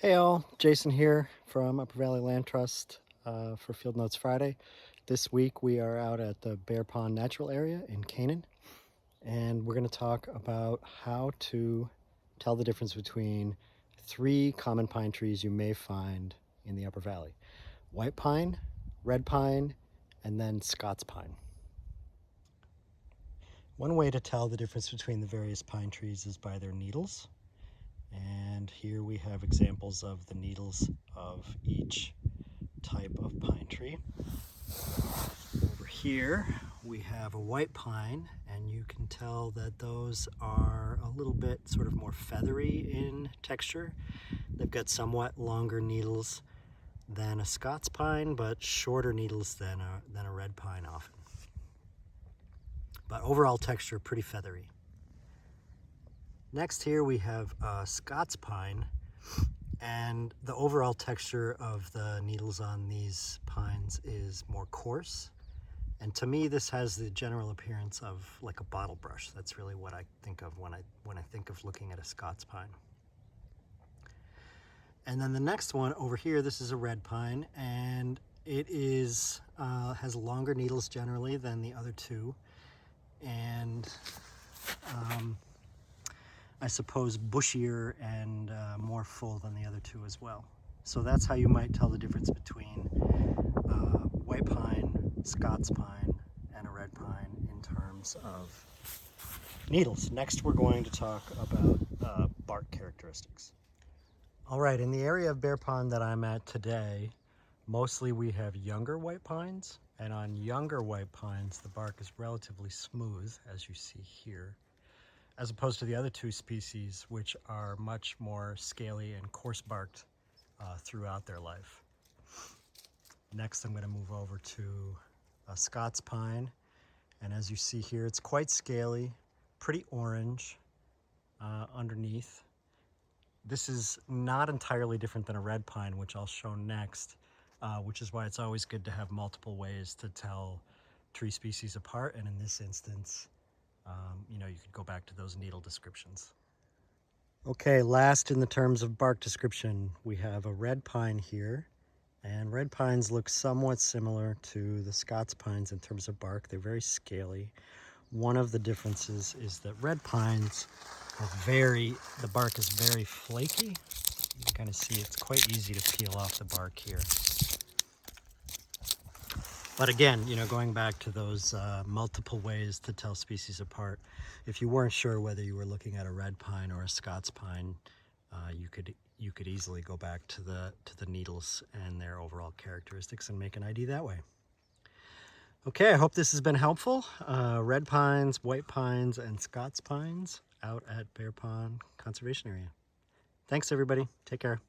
Hey all, Jason here from Upper Valley Land Trust for Field Notes Friday. This week we are out at the Bear Pond Natural Area in Canaan, and we're going to talk about how to tell the difference between three common pine trees you may find in the Upper Valley: white pine, red pine, and then Scots pine. One way to tell the difference between the various pine trees is by their needles. And here we have examples of the needles of each type of pine tree. Over here we have a white pine, and you can tell that those are a little bit sort of more feathery in texture. They've got somewhat longer needles than a Scots pine, but shorter needles than a red pine often. But overall texture pretty feathery. Next here we have Scots pine, and the overall texture of the needles on these pines is more coarse. And to me, this has the general appearance of like a bottle brush. That's really what I think of when I think of looking at a Scots pine. And then the next one over here, this is a red pine, and it is has longer needles generally than the other two, and I suppose bushier and more full than the other two as well. So that's how you might tell the difference between white pine, Scots pine, and a red pine in terms of needles. Next we're going to talk about bark characteristics. All right, in the area of Bear Pond that I'm at today, mostly we have younger white pines, and on younger white pines the bark is relatively smooth, as you see here, as opposed to the other two species, which are much more scaly and coarse-barked throughout their life. Next, I'm going to move over to a Scots pine, and as you see here, it's quite scaly, pretty orange underneath. This is not entirely different than a red pine, which I'll show next, which is why it's always good to have multiple ways to tell tree species apart, and in this instance, you could go back to those needle descriptions. Okay, last in the terms of bark description, we have a red pine here, and red pines look somewhat similar to the Scots pines in terms of bark. They're very scaly. One of the differences is that red pines are the bark is very flaky. You can kind of see it's quite easy to peel off the bark here. But again, going back to those multiple ways to tell species apart, if you weren't sure whether you were looking at a red pine or a Scots pine, you could easily go back to the needles and their overall characteristics and make an ID that way. Okay, I hope this has been helpful. Red pines, white pines, and Scots pines out at Bear Pond Conservation Area. Thanks, everybody. Take care.